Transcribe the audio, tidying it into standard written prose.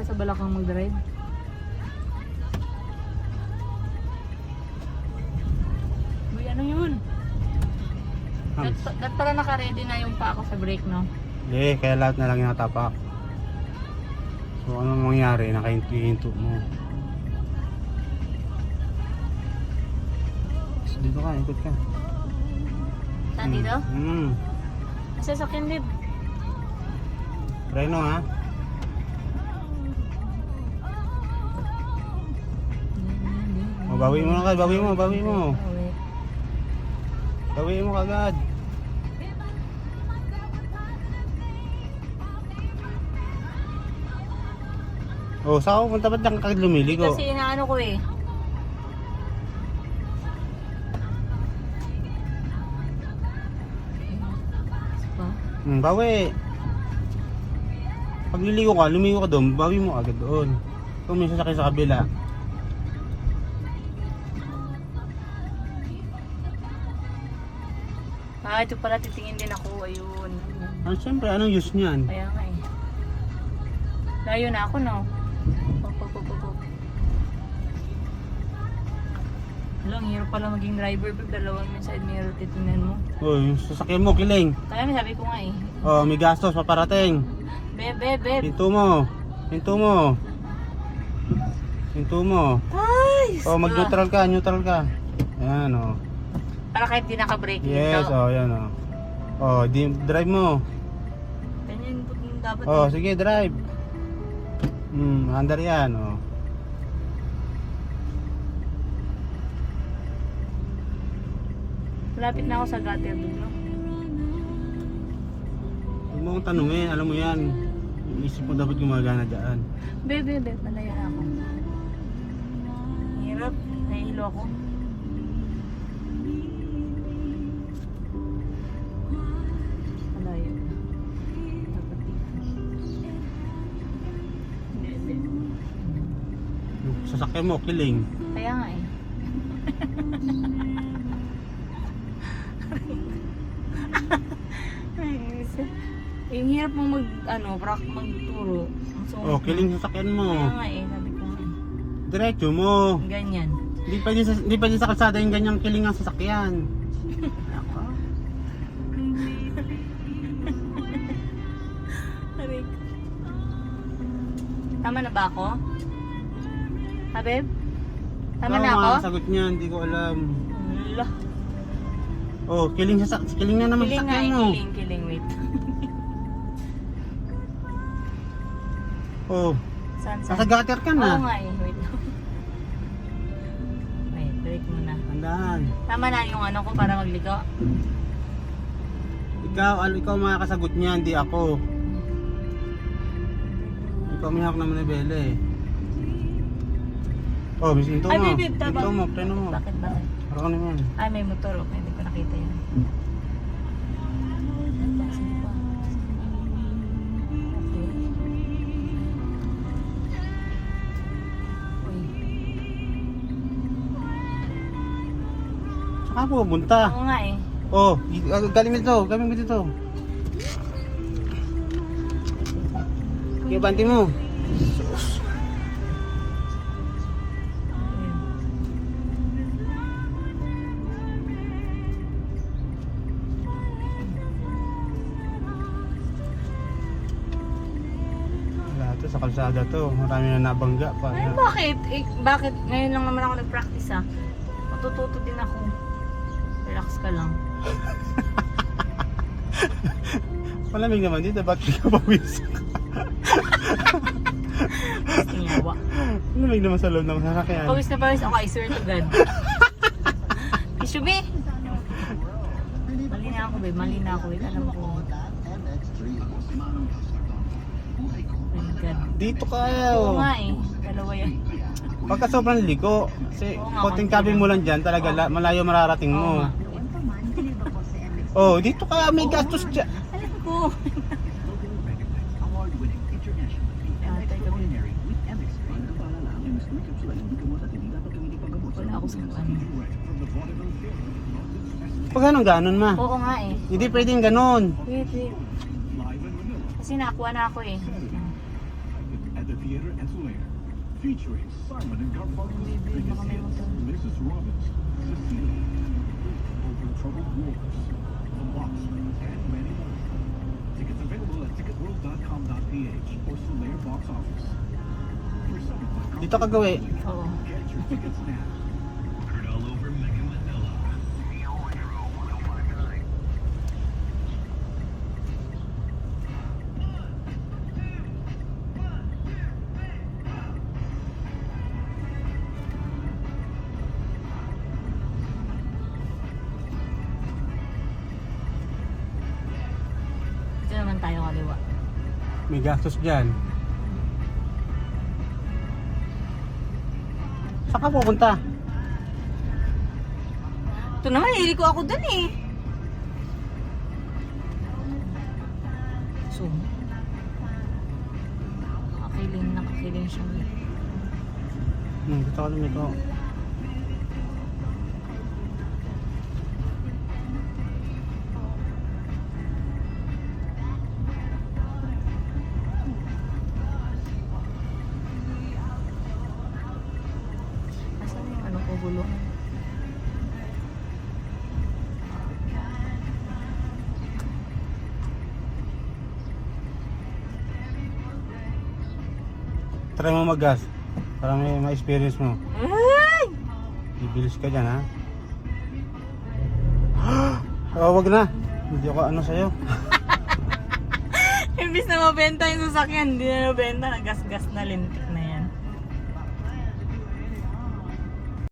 ka sa balakang mag-drive? Uy, ano yun? Dapat pala naka-ready na yung pa ako sa brake, no? Hindi, kaya lahat na lang yung natapak. So anong mangyari? Nakahinto mo. So, dito ka, ikot ka. Saan dito? Asa sa akin, Lib. Reno ha? O, bawi mo na ka, bawi mo. Bawi mo kagad. Oh, saan ko punta ba't lang kagad lumiligo? Kasi inaano ko eh. Bawi. Pag liligo ka, lumigo ka doon, bawi mo agad doon. Kung may sasakyan sa kabila. Ito pala titingin din ako, ayun. Ah, siyempre, anong use niyan? Kaya nga eh. Layo na ako, no? Pop. Ang hirap pala maging driver pag dalawang may side mirror titingnan mo. Oh, yung sasakyan mo, kiling. Kaya may sabi ko nga eh. Oh, may gastos, paparating. Beb. Pinto mo. Ay! Oh, mag-neutral ka. Ayan, oh. Para kahit di naka-brake Yes, dito. oh, yan, oh. Oh, drive mo. Ganyan yung dapat. Oh, sige, drive. Andar yan, oh. Malapit na ako sa gutter dun, no? Huwag mo akong tanungin, alam mo yan. Yung isip mo dapat gumagana dyan. Beb, malaya na ako. Hirap, nahihilo ako. Malayo. Dapat dito. Hindi. Yung sasakyan mo, kiling. Kaya nga eh. Yung hirap mong magturo. So, Oh, kiling sasakyan mo. Kaya nga eh, sabi ko nga. Diretso mo. Ganyan. Hindi pwede sa kalsada yung ganyang kiling ang sasakyan. Ako. Aray ko. Tama na ba ako? Ha, babe? Tama na ako? Ang sagot niya, hindi ko alam. Wala. Oh, kiling na naman Kiling nga sasakyan eh, mo. kiling, wait. Oh, Saan? nasa gutter ka na. Oo nga eh, wait. Wait, break muna. Tandaan. Tama na yung ano ko para magligo. Ikaw makakasagot niya, hindi ako. Ikaw may hawak naman ni Bella eh. Oh, bisinto mo. Ay, babe, tama. Ito mo, preno mo. Bakit? Parang ano yan. Ay, may motor. Okay, hindi ko nakita yan. Saka pupunta. Oo nga eh. Oh, galing mo dito. Kaya banti mo. Wala to, sa kalsada to. Marami na nabangga pa. Ay, bakit? Bakit? Ngayon lang naman ako nag-practice ah. Matututo din ako. Relax ka lang. Malamig naman dito, ba't hindi ka pawis? Gusto niya, wa. Malamig naman sa loob ng sasakyan. Pawis na pawis ako, I swear to God. Kishubi! Mali na ako, babe. Mali na ako, babe. Alam ko. Oh my God. Dito ka Oo nga eh. Dalawa yan. Pagka sobrang liko, kasi Oo nga, konting konti kabin mo lang dyan, talaga malayo mararating Oo mo. nga. Oh, dito ka, may gastos dyan. Alam ko. Wala ako sa ano. Pag anong ganon ma? Oo nga eh. Hindi pwedeng ganon. Wait. Kasi nakuha na ako eh. Amphitheater and Solaire, featuring Simon and Garfunkel's Baby, biggest baka may hits, motor. Mrs. Robbins, Cecilia, Over Troubled Waters, The Boxer, and many more. Tickets available at ticketworld.com.ph or Solaire Box Office. For summer, Dito ka gawi. Oo. get your tickets now. Heard all over Mega Manila. Dito naman tayo kaliwa. May gastos dyan. Saan ka pupunta? Ito naman, iliko ako dun eh. So, nakakiling siya. Dito ka lumito. Asan yung ano ko gulong? Try mo mag-gas. Para may ma-experience mo. Ay! Bibilis ka dyan, ha? Oh, wag na. Hindi ako ano sa'yo. Imbis na mabenta yung sasakyan, hindi na nabenta, nagasgas na, lintik na